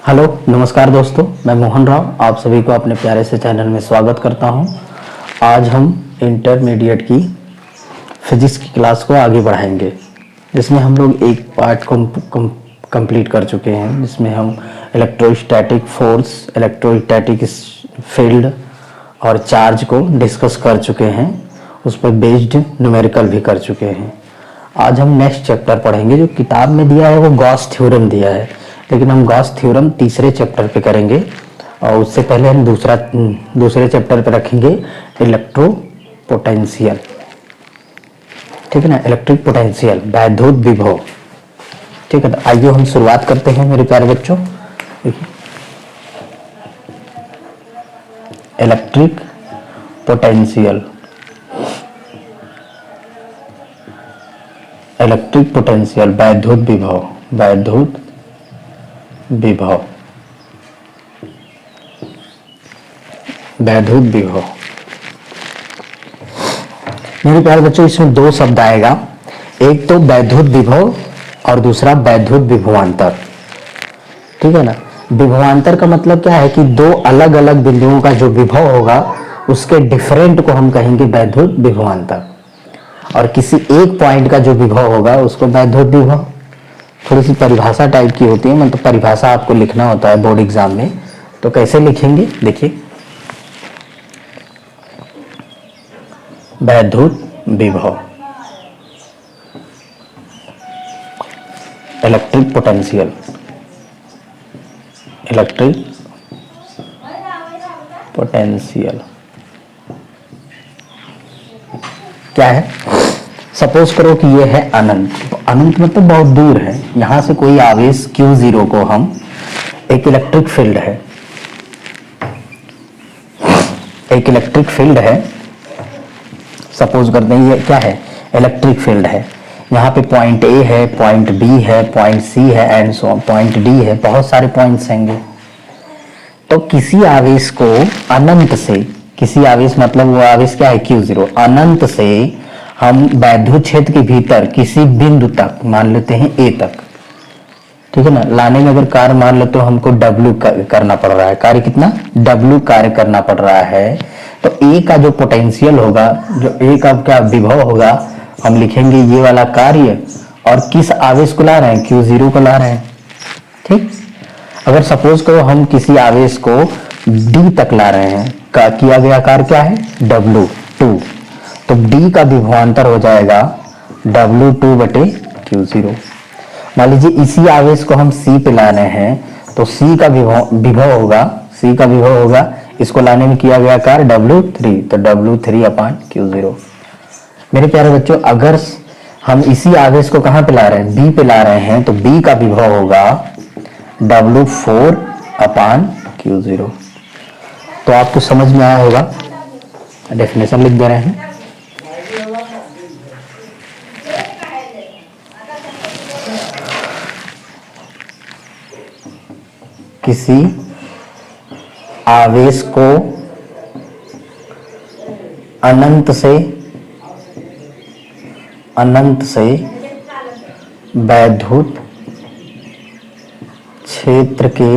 Hello नमस्कार दोस्तों, मैं मोहन राव आप सभी को अपने प्यारे से चैनल में स्वागत करता हूं। आज हम इंटरमीडिएट की फिजिक्स की क्लास को आगे बढ़ाएंगे, जिसमें हम लोग एक पार्ट को कंप्लीट कर चुके हैं, जिसमें हम इलेक्ट्रोस्टैटिक फोर्स, इलेक्ट्रोस्टैटिक फील्ड और चार्ज को डिस्कस कर चुके हैं। उस पर बेस्ड न्यूमेरिकल भी कर चुके हैं। आज हम नेक्स्ट चैप्टर पढ़ेंगे। जो किताब में दिया है वो गॉस थ्योरम दिया है, लेकिन हम गॉस थ्योरम तीसरे चैप्टर पे करेंगे और उससे पहले हम दूसरे चैप्टर पे रखेंगे इलेक्ट्रो पोटेंशियल। ठीक है ना, इलेक्ट्रिक पोटेंशियल, वैद्युत विभव। ठीक है, तो आइए हम शुरुआत करते हैं मेरे प्यारे बच्चों। इलेक्ट्रिक पोटेंशियल, इलेक्ट्रिक पोटेंशियल, वैद्युत विभव, वैद्युत विभव, वैद्युत विभव। मेरे प्यारे बच्चों, इसमें दो शब्द आएगा, एक तो वैद्युत विभव और दूसरा वैद्युत विभवांतर। ठीक है ना, विभवांतर का मतलब क्या है कि दो अलग अलग बिंदुओं का जो विभव होगा उसके डिफरेंट को हम कहेंगे वैद्युत विभवांतर, और किसी एक पॉइंट का जो विभव होगा उसको वैद्युत विभव। थोड़ी सी परिभाषा टाइप की होती है, मतलब परिभाषा आपको लिखना होता है बोर्ड एग्जाम में। तो कैसे लिखेंगे, देखिए, वैद्युत विभव, इलेक्ट्रिक पोटेंशियल, इलेक्ट्रिक पोटेंशियल क्या है। सपोज करो कि ये है अनंत, तो अनंत मतलब बहुत दूर है। यहां से कोई आवेश Q0 को हम, एक इलेक्ट्रिक फील्ड है, एक इलेक्ट्रिक फील्ड है, सपोज करते हैं ये क्या है, इलेक्ट्रिक फील्ड है। यहाँ पे पॉइंट ए है, पॉइंट बी है, पॉइंट सी है एंड सो पॉइंट डी है, बहुत सारे पॉइंट्स होंगे। तो किसी आवेश को अनंत से, किसी आवेश मतलब वो आवेश क्या है Q0, अनंत से हम वैद्युत क्षेत्र के भीतर किसी बिंदु तक, मान लेते हैं ए तक, ठीक है ना, लाने में अगर कार्य मान लो तो हमको W करना पड़ रहा है, कार्य कितना, W कार्य करना पड़ रहा है। तो ए का जो पोटेंशियल होगा, जो ए का क्या विभव होगा, हम लिखेंगे ये वाला कार्य, और किस आवेश को ला रहे हैं, Q0 को ला रहे हैं। ठीक, अगर सपोज करो हम किसी आवेश को D तक ला रहे हैं, किया गया कार्य क्या है, W2, तो D का विभवांतर हो जाएगा W2/Q0। मान लीजिए इसी आवेश को हम C पे ला रहे हैं, तो C का विभव होगा, C का विभव होगा, इसको लाने में किया गया कार्य W3, तो W3/Q0। मेरे प्यारे बच्चों, अगर हम इसी आवेश को कहां पे ला रहे हैं, B पे ला रहे हैं, तो B का विभव होगा W4/Q0। तो आपको समझ में आया होगा, डेफिनेशन लिख दे रहे हैं। किसी आवेश को अनंत से वैद्युत क्षेत्र के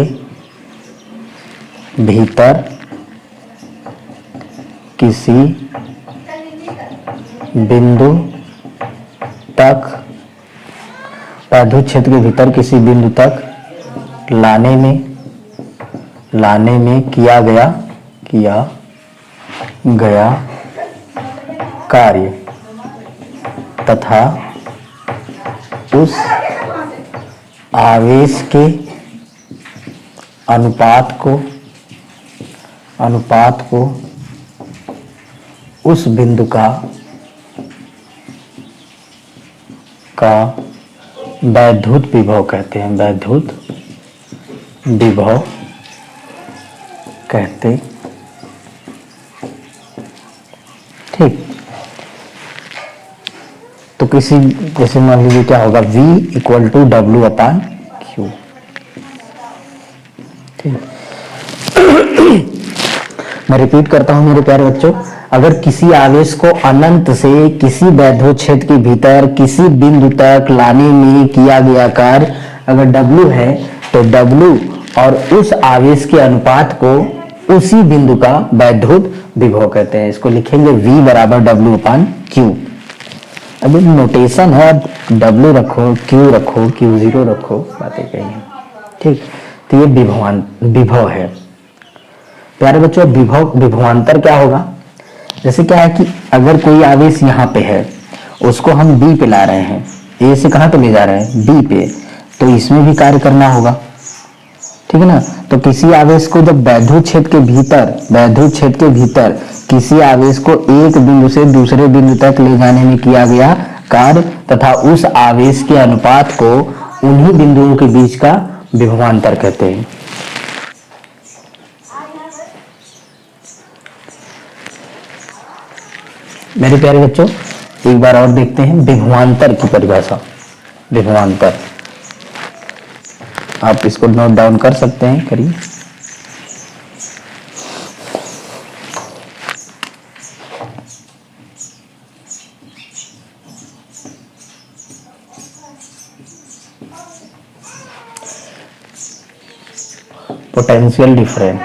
भीतर किसी बिंदु तक, वैद्युत क्षेत्र के भीतर किसी बिंदु तक लाने में किया गया कार्य तथा उस आवेश के अनुपात को उस बिंदु का वैद्युत विभव कहते हैं, वैद्युत विभव कहते। ठीक, तो किसी, जैसे मान लीजिए क्या होगा, V = W/Q। ठीक, मैं रिपीट करता हूं मेरे प्यारे बच्चों, अगर किसी आवेश को अनंत से किसी वैद्युत क्षेत्र के भीतर किसी बिंदु तक लाने में किया गया कार्य अगर W है तो W और उस आवेश के अनुपात को उसी बिंदु का वैद्युत विभव कहते हैं। इसको लिखेंगे V बराबर W/Q। अभी नोटेशन है, W रखो, Q रखो, Q0 रखो, बातें कही हैं, ठीक। तो ये विभव है प्यारे बच्चों। विभवांतर क्या होगा? जैसे क्या है कि अगर कोई आवेश यहाँ पे है, उसको हम B पे ला रहे हैं, A से कहाँ पे ले जा रहे हैं? B पे, तो इसमें भी कार्य करना होगा, ठीक है ना। तो किसी आवेश को जब वैद्युत क्षेत्र के भीतर किसी आवेश को एक बिंदु से दूसरे बिंदु तक ले जाने में किया गया कार्य तथा उस आवेश के अनुपात को उन्हीं बिंदुओं के बीच का विभवांतर कहते हैं। मेरे प्यारे बच्चों, एक बार और देखते हैं विभवांतर की परिभाषा। विभवांतर आप इसको नोट डाउन कर सकते हैं, करिए। पोटेंशियल डिफरेंस,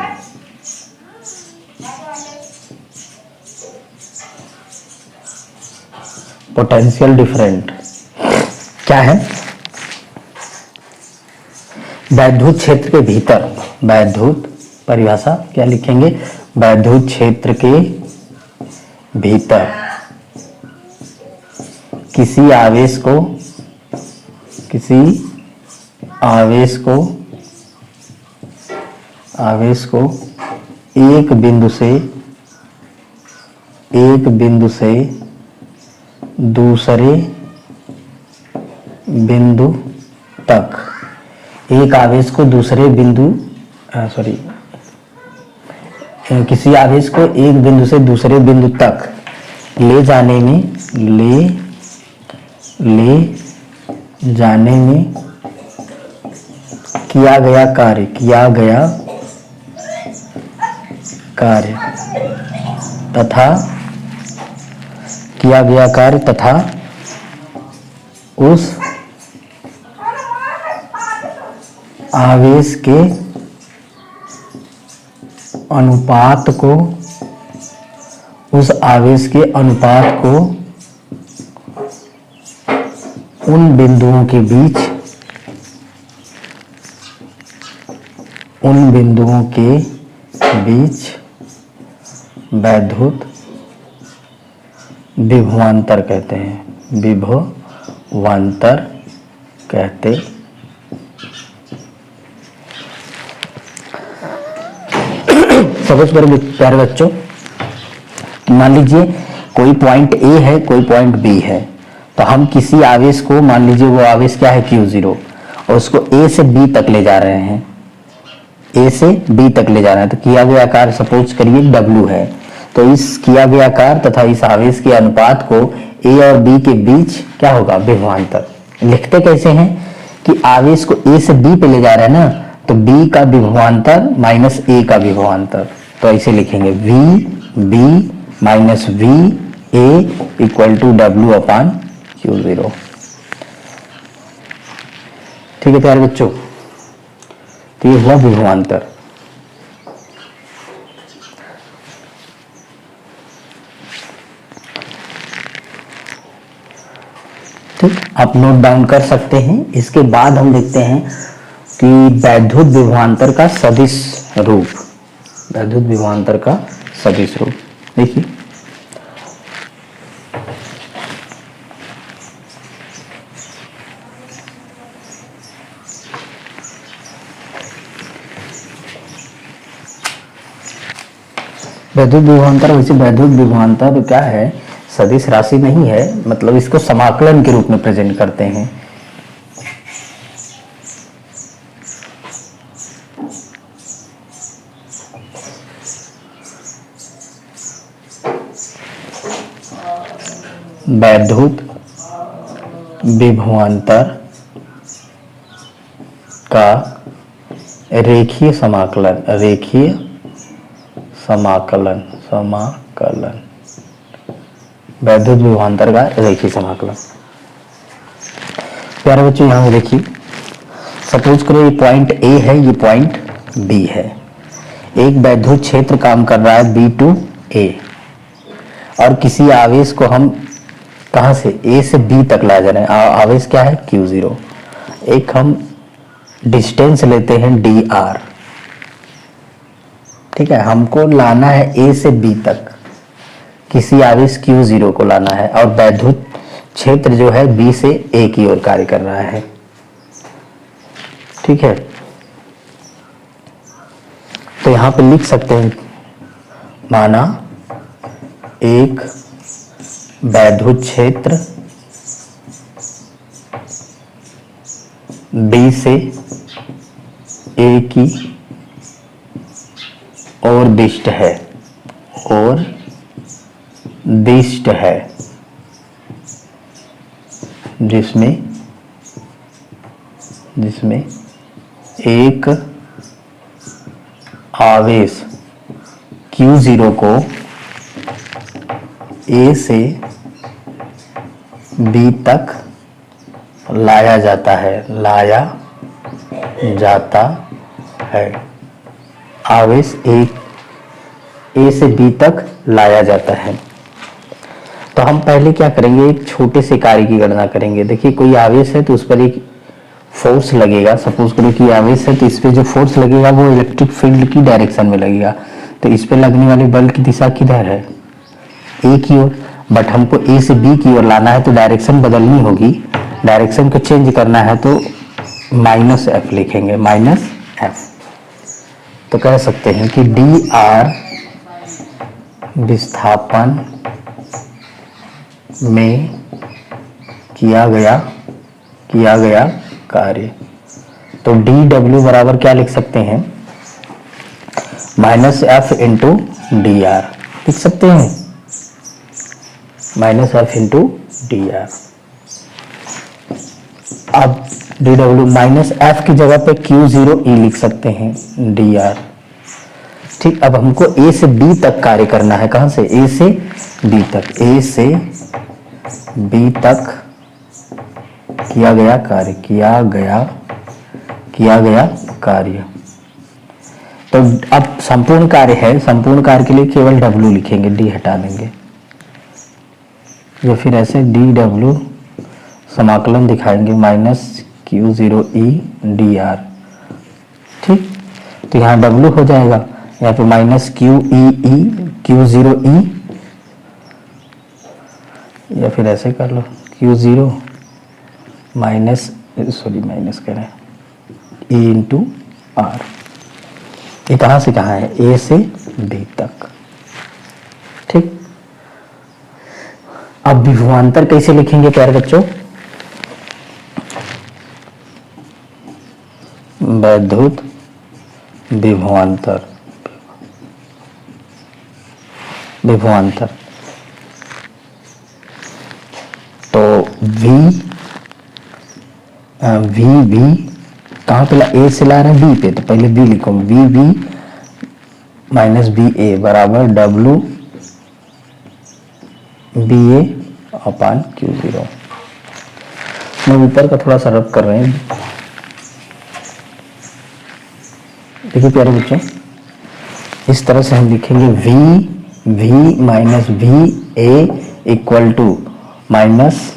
पोटेंशियल डिफरेंट क्या है? वैद्युत क्षेत्र के भीतर, वैद्युत परिभाषा क्या लिखेंगे? वैद्युत क्षेत्र के भीतर किसी आवेश को एक बिंदु से दूसरे बिंदु तक, एक आवेश को दूसरे बिंदु किसी आवेश को एक बिंदु से दूसरे बिंदु तक ले जाने में किया गया कार्य तथा उस आवेश के अनुपात को उन बिंदुओं के बीच वैद्युत विभवांतर कहते हैं। विभवांतर कहते सपोज करो प्यारे बच्चों, मान लीजिए कोई पॉइंट A है, कोई पॉइंट B है, तो हम किसी आवेश को, मान लीजिए वो आवेश क्या है Q0, और उसको A से B तक ले जा रहे हैं, तो किया गया कार्य सपोज करिए W है। तो इस किया गया कार्य तथा इस आवेश के अनुपात को A और B के बीच क्या होगा? विभवांतर। लिखते कैसे हैं कि आवेश को A से B पे ले जा रहे हैं ना, तो B का विभवांतर माइनस A का विभवांतर, तो ऐसे लिखेंगे VB minus VA equal to W/Q0। ठीक है प्यारे बच्चों, तो ये हुआ विभवांतर। ठीक, आप नोट डाउन कर सकते हैं। इसके बाद हम देखते हैं कि वैद्युत विभवांतर का सदिश रूप। वैद्युत विभवांतर का सदिश रूप देखिए, वैद्युत विभवांतर, वैसे वैद्युत विभवांतर क्या है? सदिश राशि नहीं है, मतलब इसको समाकलन के रूप में प्रेजेंट करते हैं। वैद्युत विभवांतर का रेखीय समाकलन, वैद्युत विभवांतर का रेखीय समाकलन। प्यारे बच्चों, यहां देखिए, सपोज करो ये पॉइंट A है, ये पॉइंट बी है। एक वैद्युत क्षेत्र काम कर रहा है बी टू ए, और किसी आवेश को हम कहाँ से ए से बी तक ला जा रहे हैं। आवेश क्या है Q0। एक हम डिस्टेंस लेते हैं डी आर, ठीक है, हमको लाना है ए से बी तक, किसी आवेश Q0 को लाना है, और वैद्युत क्षेत्र जो है बी से ए की ओर कार्य कर रहा है, ठीक है। तो यहां पे लिख सकते हैं, माना एक वैद्युत क्षेत्र बी से ए की ओर दिष्ट है, और दिष्ट है, जिसमें एक आवेश Q0 को A से B तक लाया जाता है, आवेश A से B तक लाया जाता है। तो हम पहले क्या करेंगे, एक छोटे से कार्य की गणना करेंगे। देखिए कोई आवेश है तो उस पर एक फोर्स लगेगा, सपोज करो कि आवेश है तो इस पे जो फोर्स लगेगा वो इलेक्ट्रिक फील्ड की डायरेक्शन में लगेगा। तो इस पे लगने वाले बल की दिशा किधर है, ए की ओर, बट हमको ए से बी की ओर लाना है तो डायरेक्शन बदलनी होगी, डायरेक्शन को चेंज करना है तो माइनस एफ लिखेंगे, माइनस एफ। तो कह सकते हैं कि डी आर विस्थापन में किया गया कार्य। तो डी डब्ल्यू बराबर क्या लिख सकते हैं, minus F into D R लिख सकते हैं, minus F into D R. अब डी डब्ल्यू माइनस एफ की जगह पे Q0 E लिख सकते हैं, डी आर, ठीक। अब हमको ए से बी तक कार्य करना है, कहां से, ए से बी तक, ए से बी तक किया गया कार्य। तो अब संपूर्ण कार्य है, संपूर्ण कार्य के लिए केवल W लिखेंगे, D हटा देंगे, या फिर ऐसे डी डब्ल्यू समाकलन दिखाएंगे, minus Q0 E D R, ठीक। तो यहाँ W हो जाएगा, यहाँ पे माइनस Q0 E, या फिर ऐसे कर लो Q0 माइनस करें E इंटू आर। ये कहाँ से कहाँ है, ए से बी तक, ठीक। अब विभवांतर कैसे लिखेंगे प्यारे बच्चों, वैद्युत विभवांतर, तो V कहाँ पे ए से ला रहे हैं, बी पे, तो पहले बी लिखो, VB माइनस BA बराबर W BA अपान Q0। मैं ऊपर का थोड़ा सा रब कर रहे हैं, देखिए प्यारे बच्चों, इस तरह से हम लिखेंगे V minus VA equal to minus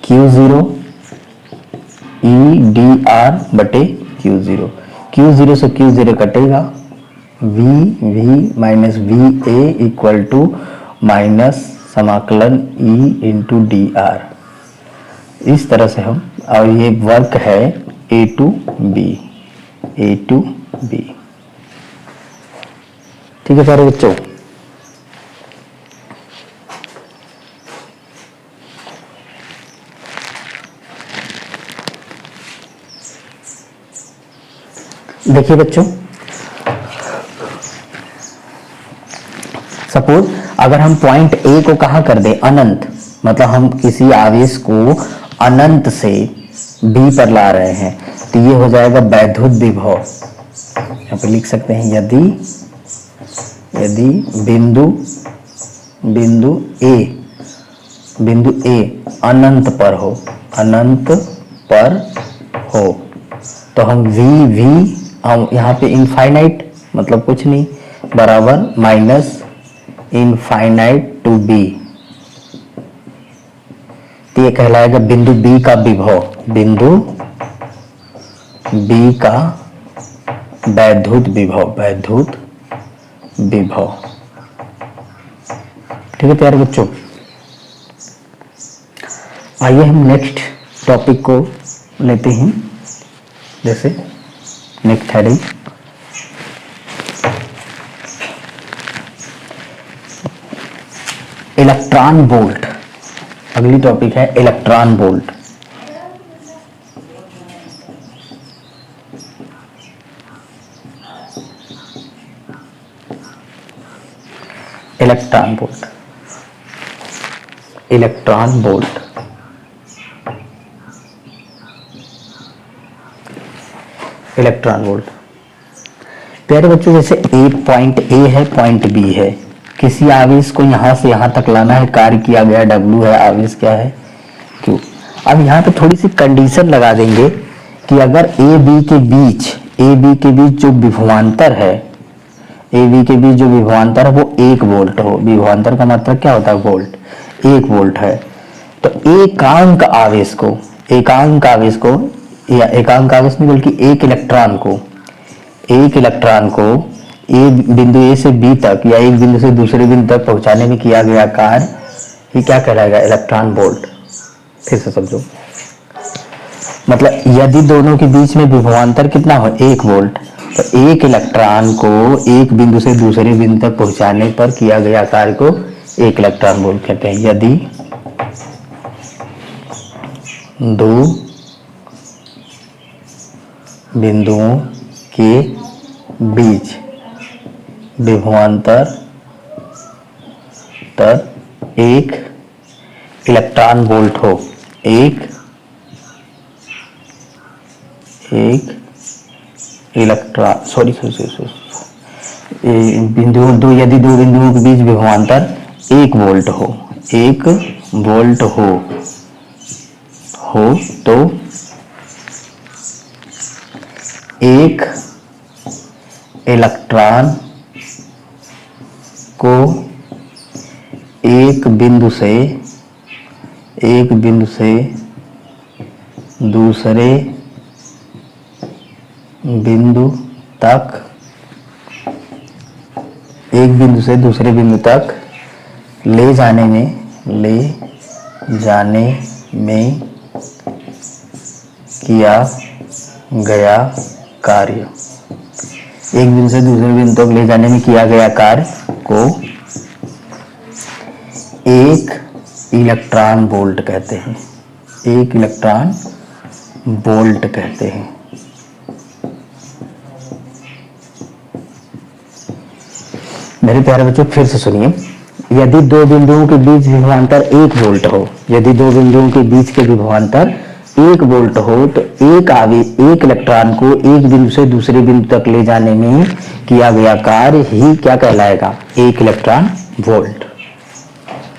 Q0 EDR बटे Q0 से Q0 कटेगा, V minus VA equal to minus समाकलन E इंटू DR। इस तरह से हम, और ये वर्क है A टू B, ठीक है सारे बच्चों। देखिए बच्चों, सपोज अगर हम पॉइंट ए को कहाँ कर दें, अनंत, मतलब हम किसी आवेश को अनंत से बी पर ला रहे हैं, तो ये हो जाएगा वैद्युत विभव। यहाँ पे लिख सकते हैं, यदि बिंदु ए अनंत पर हो, तो हम V हम यहाँ पे इनफाइनाइट मतलब कुछ नहीं, बराबर माइनस इनफाइनाइट टू बी, तो ये कहलाएगा बिंदु बी का विभव, बिंदु बी का वैद्युत विभव, वैद्युत विभव। ठीक है प्यारे बच्चों, आइए हम नेक्स्ट टॉपिक को लेते हैं। जैसे नेक्स्ट हेडिंग इलेक्ट्रॉन वोल्ट, अगली टॉपिक है electron volt. Electron volt, electron volt, electron volt. प्यारे बच्चों, जैसे एक पॉइंट ए है, पॉइंट बी है, किसी आवेश को यहां से यहां तक लाना है, कार्य किया गया W है, आवेश क्या है Q। अब यहाँ पे थोड़ी सी कंडीशन लगा देंगे कि अगर ए बी के बीच जो विभवांतर है, ए बी के बीच जो विभवांतर है वो 1 वोल्ट हो, विभवांतर का मतलब क्या होता है वोल्ट, 1 वोल्ट है, तो एकांक आवेश को या एकांक आवेश नहीं बल्कि एक इलेक्ट्रॉन को एक बिंदु ए से बी तक या एक बिंदु से दूसरे बिंदु तक पहुंचाने में किया गया कार्य ये क्या कहलाएगा, इलेक्ट्रॉन वोल्ट। फिर से समझो, मतलब यदि दोनों के बीच में विभवांतर कितना हो, 1 वोल्ट, तो एक इलेक्ट्रॉन को एक बिंदु से दूसरे बिंदु तक पहुंचाने पर किया गया कार्य को एक इलेक्ट्रॉन वोल्ट कहते हैं। यदि दो बिंदुओं के बीच विभवांतर तर एक इलेक्ट्रॉन वोल्ट हो, एक इलेक्ट्रॉन यदि दो बिंदुओं के बीच विभवांतर 1 वोल्ट हो, 1 वोल्ट हो तो एक इलेक्ट्रॉन को एक बिंदु से दूसरे बिंदु तक ले जाने में किया गया कार्य, एक बिंदु से दूसरे बिंदु तक ले जाने में किया गया कार्य को एक इलेक्ट्रॉन वोल्ट कहते हैं, एक इलेक्ट्रॉन वोल्ट कहते हैं। मेरे प्यारे बच्चों फिर से सुनिए, यदि दो बिंदुओं के बीच विभवांतर 1 वोल्ट हो, यदि दो बिंदुओं के बीच के विभवांतर 1 वोल्ट हो तो एक इलेक्ट्रॉन को एक बिंदु से दूसरे बिंदु तक ले जाने में किया गया कार्य ही क्या कहलाएगा, एक इलेक्ट्रॉन वोल्ट।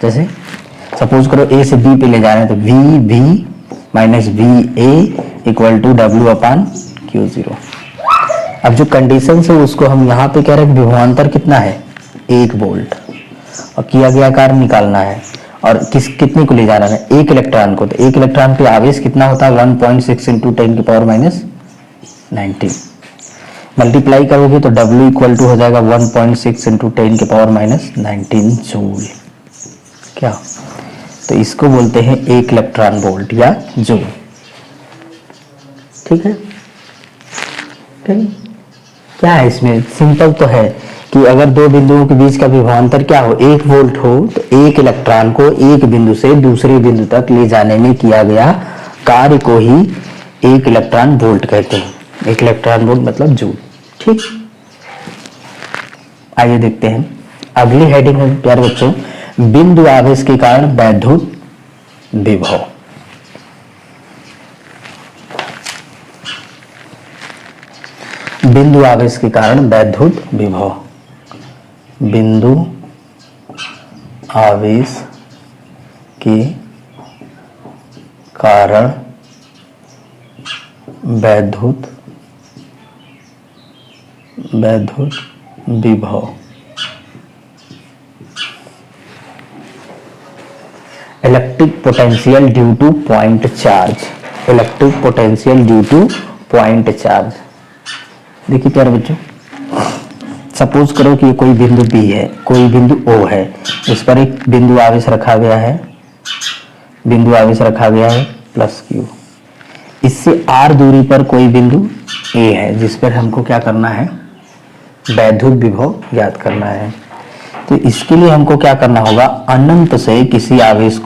जैसे सपोज करो ए से बी पे ले जाना है तो V B minus V A equal to W/Q0। अब जो कंडीशन है उसको हम यहाँ पे कह रहे हैं विभवांतर कितना है, 1 वोल्ट, और किया गया कार्य निकालना है, और कितने को ले जाना है, एक इलेक्ट्रॉन को। तो एक इलेक्ट्रॉन पे आवेश कितना होता है, 1.6 × 10⁻⁹ मल्टीप्लाई करोगे तो W इक्वल टू हो जाएगा 1.6 × 10⁻⁹ जूल। क्या, तो इसको बोलते हैं एक इलेक्ट्रॉन वोल्ट या जूल। ठीक है, क्या है इसमें, सिंपल तो है कि अगर दो बिंदुओं के बीच का विभवांतर क्या हो, 1 वोल्ट हो, तो एक इलेक्ट्रॉन को एक बिंदु से दूसरे बिंदु तक ले जाने में किया गया कार्य को ही एक इलेक्ट्रॉन वोल्ट कहते हैं। एक इलेक्ट्रॉन वोल्ट मतलब जूल। ठीक, आइए देखते हैं अगली हेडिंग है प्यारे बच्चों, बिंदु आवेश के कारण वैद्युत विभव। बिंदु आवेश के कारण वैद्युत विभव, बिंदु आवेश के कारण वैद्युत वैद्युत विभव। Electric potential due two point charge, electric potential due two point charge. देखिए प्यारे बच्चों, सपोज करो कि कोई बिंदु P है, कोई बिंदु O है, इस पर एक बिंदु आवेश रखा गया है, बिंदु आवेश रखा गया है प्लस Q। इससे R दूरी पर कोई बिंदु A है जिस पर हमको क्या करना है, वैद्युत विभव ज्ञात करना है। तो इसके लिए हमको क्या करना होगा, अनंत से किसी आवेश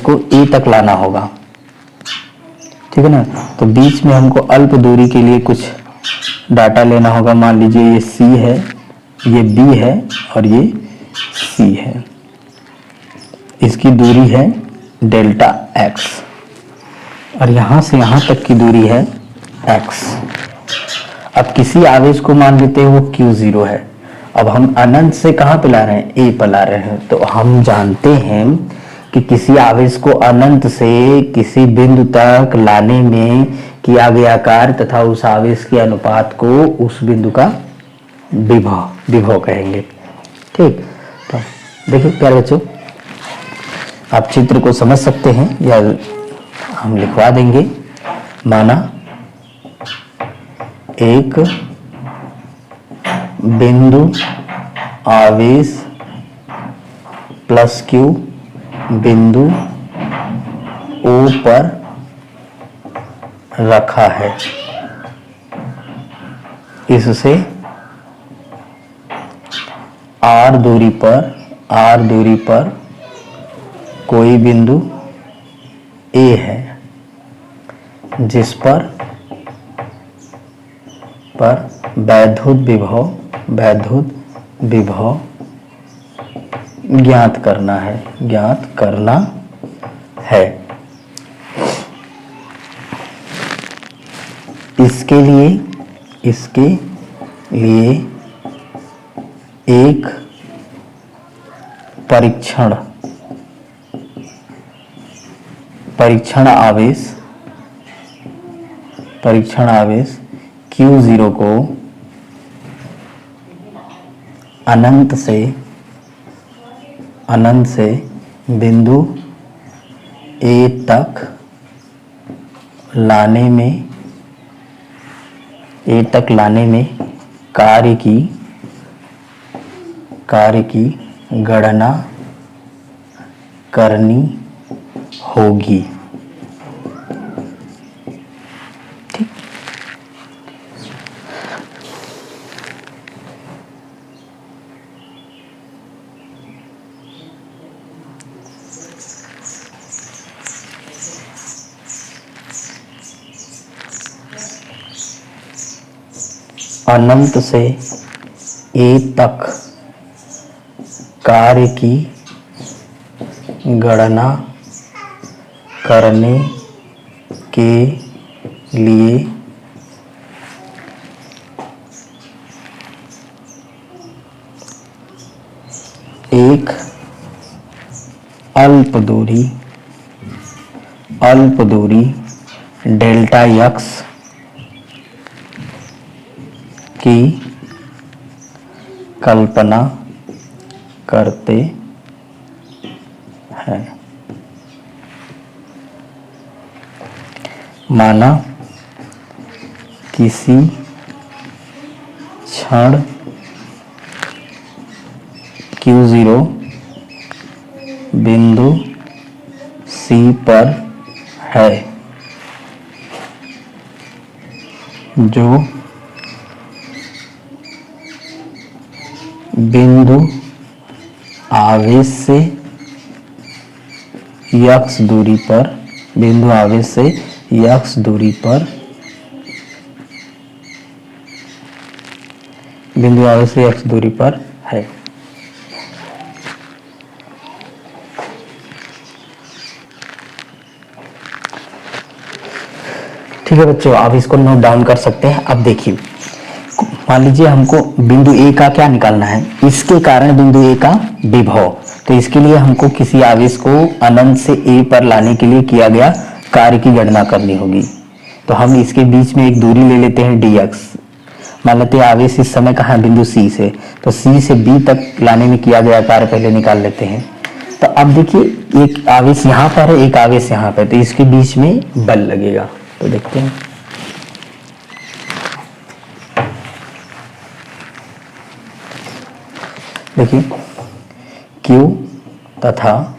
को A तक लाना होगा, ठीक है ना। तो बीच में हमको अल्प दूरी के लिए कुछ डाटा लेना होगा। मान लीजिए ये C है, ये B है और ये C है। इसकी दूरी है डेल्टा x और यहां से यहां तक की दूरी है x। अब किसी आवेश को मान लेते हैं वो Q0 है। अब हम अनंत से कहां पे ला रहे हैं, A पर ला रहे हैं। तो हम जानते हैं कि किसी आवेश को अनंत से किसी बिंदु तक लाने में किया गया कार्य तथा उस आवेश के अनुपात को उस बिंदु का विभव कहेंगे। ठीक, तो देखिए प्यारे बच्चों, आप चित्र को समझ सकते हैं या हम लिखवा देंगे। माना एक बिंदु आवेश प्लस Q बिंदु O पर रखा है, इससे R दूरी पर कोई बिंदु A है जिस पर वैद्युत विभव ज्ञात करना है। इसके लिए एक परीक्षण आवेश Q0 को अनंत से बिंदु A तक लाने में कार्य की गणना करनी होगी। अनंत से A तक कार्य की गणना करने के लिए एक अल्प दूरी डेल्टा x की कल्पना करते हैं। माना किसी क्षण Q0 बिंदु C पर है जो बिंदु आवेश से x दूरी पर है। ठीक है बच्चों, आप इसको नोट डाउन कर सकते हैं। अब देखिए, मान लीजिए हमको बिंदु A का क्या निकालना है, इसके कारण बिंदु A का विभव। तो इसके लिए हमको किसी आवेश को अनंत से A पर लाने के लिए किया गया कार्य की गणना करनी होगी। तो तो हम इसके बीच में एक दूरी ले लेते हैं dx। मान लेते हैं आवेश इस समय कहाँ है, बिंदु C से, तो C से B तक लाने में किया गया कार्य पहले निकाल लेते हैं। तो अब देखिए एक आवेश यहाँ पर है, एक आवेश यहाँ पर, तो इसके बीच में बल लगेगा। तो देखते हैं, देखिए Q तथा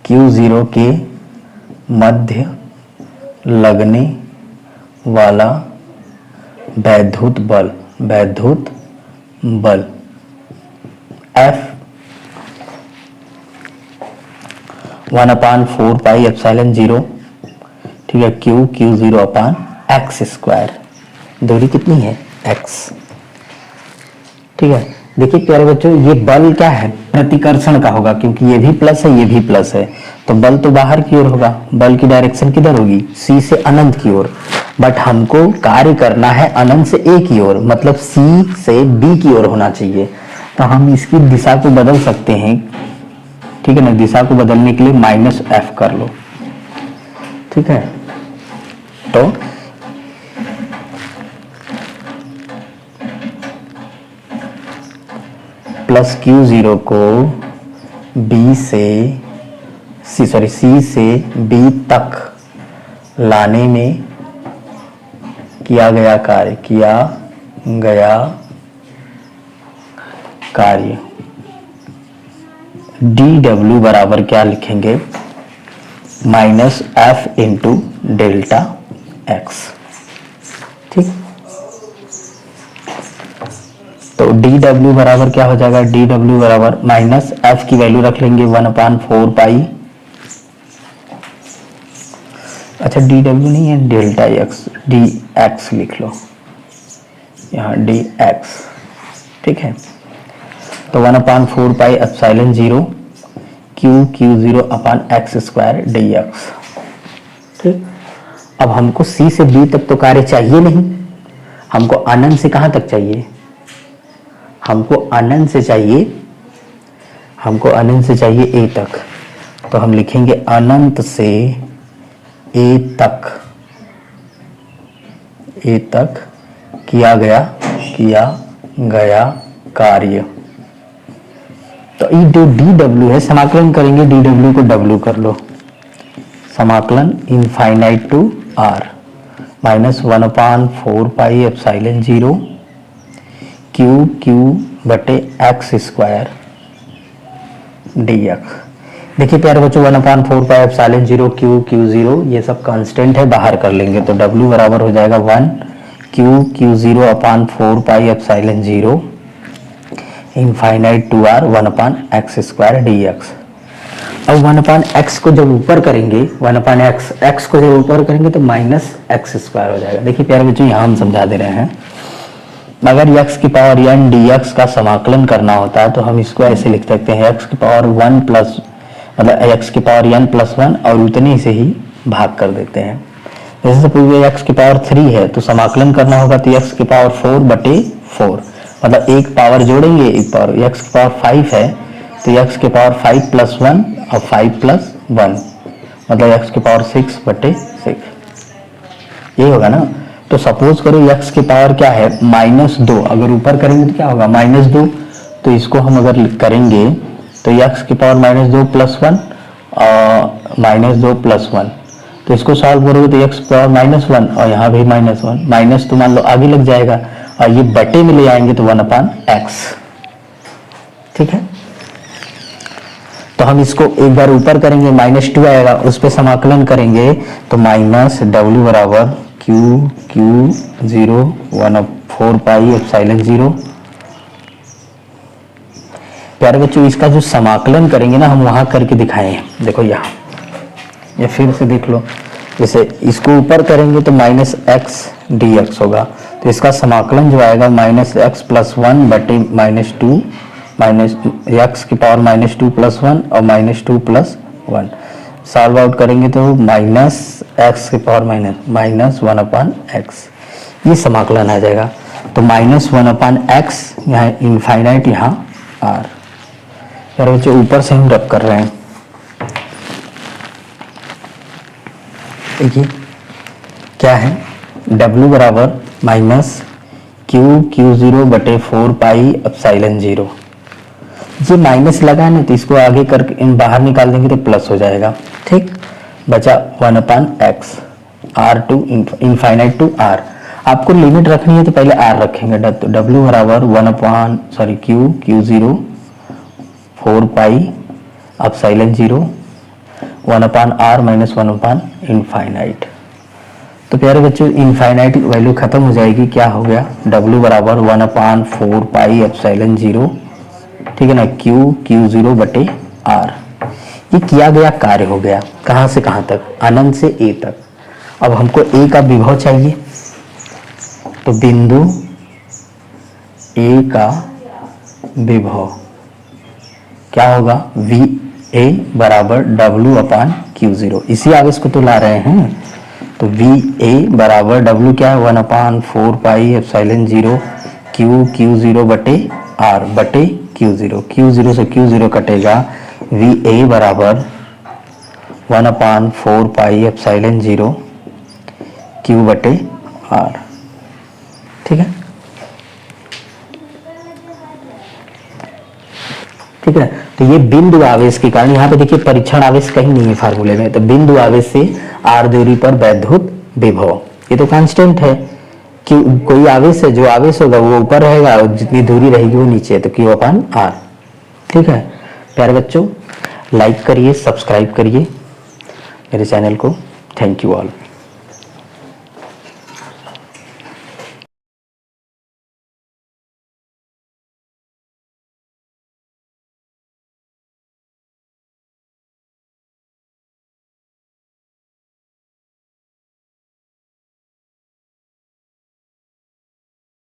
Q0 के मध्य लगने वाला वैद्युत बल F 1/4 पाई एप्सिलॉन 0, ठीक है, Q0 अपान x स्क्वायर। दूरी कितनी है, x, ठीक है। देखिए प्यारे बच्चों, ये बल क्या है, प्रतिकर्षण का होगा, क्योंकि ये भी प्लस है, ये भी प्लस है, तो बल तो बाहर की ओर होगा। बल की डायरेक्शन किधर होगी, C से अनंत की ओर। बट हमको कार्य करना है अनंत से A की ओर, मतलब C से B की ओर होना चाहिए। तो हम इसकी दिशा को बदल सकते हैं, ठीक है ना। दिशा को बदलने के लिए -F कर लो, ठीक है। तो प्लस Q0 को C से B तक लाने में किया गया कार्य dW बराबर क्या लिखेंगे, -F इंटू डेल्टा x, ठीक। तो dW बराबर क्या हो जाएगा, dW बराबर -F की वैल्यू रख लेंगे 1/4 पाई, अच्छा dW नहीं है, डेल्टा x, dx लिख लो यहाँ, dx, ठीक है। तो 1/4 पाई एप्सिलॉन 0 Q0 अपान x स्क्वायर dx, ठीक। अब हमको C से B तक तो कार्य चाहिए नहीं, हमको अनंत से कहाँ तक चाहिए, हमको अनंत से चाहिए A तक। तो हम लिखेंगे अनंत से A तक किया गया कार्य। तो ये जो dW है, समाकलन करेंगे, dW को W कर लो, समाकलन infinite to R, -1/4 pi epsilon 0 Q बटे x स्क्वायर dx। देखिए प्यारे बच्चों, 1/4 पाई एप्सिलॉन 0 Q0 ये सब कांस्टेंट है, बाहर कर लेंगे, तो W बराबर हो जाएगा 1 Q0 upon 4 pi epsilon 0 infinite to R 1/x square dx। अब 1/x को जब ऊपर करेंगे, 1/x को जब ऊपर करेंगे तो -x स्क्वायर हो जाएगा। देखिए प्यारे बच्चों, यहाँ हम समझा दे रहे हैं, अगर x की पावर n dx का समाकलन करना होता है तो हम इसको ऐसे लिख सकते हैं, x की पावर 1 प्लस, मतलब x की पावर n प्लस 1 और उतने से ही भाग कर देते हैं। जैसे सपोज x की पावर 3 है तो समाकलन करना होगा तो x की पावर 4/4, मतलब एक पावर जोड़ेंगे, एक पावर, x की पावर 5 है तो x की पावर 5 प्लस 1 और 5 प्लस 1, मतलब x की पावर 6/6, ये होगा ना। तो सपोज करो x की पावर क्या है, -2, अगर ऊपर करेंगे तो क्या होगा, -2, तो इसको हम अगर करेंगे तो x की पावर -2 प्लस 1 और -2 प्लस 1, तो इसको सॉल्व करोगे तो x पावर -1 और यहाँ भी -1, माइनस तो मान लो आगे लग जाएगा और ये बटे में ले आएंगे तो 1/x, ठीक है। तो हम इसको एक बार ऊपर करेंगे, -2 आएगा, उस पर समाकलन करेंगे तो -W बराबर Q0 1/4 पाई एप्सिलॉन 0। प्यारे बच्चों, इसका जो समाकलन करेंगे ना, हम वहां करके दिखाए हैं, देखो यहाँ, या फिर से देख लो, जैसे इसको ऊपर करेंगे तो -x dx होगा, तो इसका समाकलन जो आएगा -x प्लस 1 बटे -2, x की पावर -2 प्लस 1 और -2 प्लस 1, सॉल्व आउट करेंगे तो -x की पावर -1/x, ये समाकलन आ जाएगा। तो -1/x यहाँ इनफाइनाइट, यहाँ r। यार बच्चों, ऊपर से हम रब कर रहे हैं, देखिए क्या है, W बराबर माइनस क्यू 0 बटे 4 पाई एप्सिलॉन 0। ये माइनस लगा है ना, तो इसको आगे करके बाहर निकाल देंगे तो प्लस हो जाएगा। ठीक, बचा 1/x r to infinite to r। आपको लिमिट रखनी है तो पहले r रखेंगे, तो W बराबर q 0 4 pi epsilon 0 1/r minus 1/इनफाइनाइट। तो प्यारे बच्चों इनफाइनाइट वैल्यू खत्म हो जाएगी, क्या हो गया, W बराबर 1/4 पाई एप्सिलॉन 0, ठीक है ना, क्यू 0 बटे r। ये किया गया कार्य हो गया, कहाँ से कहाँ तक, अनंत से a तक। अब हमको a का विभव चाहिए, तो बिंदु a का विभव क्या होगा, VA बराबर W/Q0। इसी आवेश को तो ला रहे हैं, तो VA बराबर W क्या है, 1/4 पाई एप्सिलॉन 0 क्यू 0 बटे R बटे Q0। Q0 से Q0 कटेगा, VA बराबर 1/4 पाई एप्सिलॉन 0 Q बटे R। ठीक है, ठीक है। तो ये बिंदु आवेश के कारण, यहाँ पे देखिए परीक्षण आवेश कहीं नहीं है फार्मूले में, तो बिंदु आवेश से r दूरी पर वैद्युत विभव, ये तो कांस्टेंट है कि कोई आवेश है, जो आवेश होगा वो ऊपर रहेगा और जितनी दूरी रहेगी वो नीचे, तो Q/R। ठीक है प्यारे बच्चों, लाइक करिए, सब्सक्राइब करिए मेरे चैनल को। Thank you all.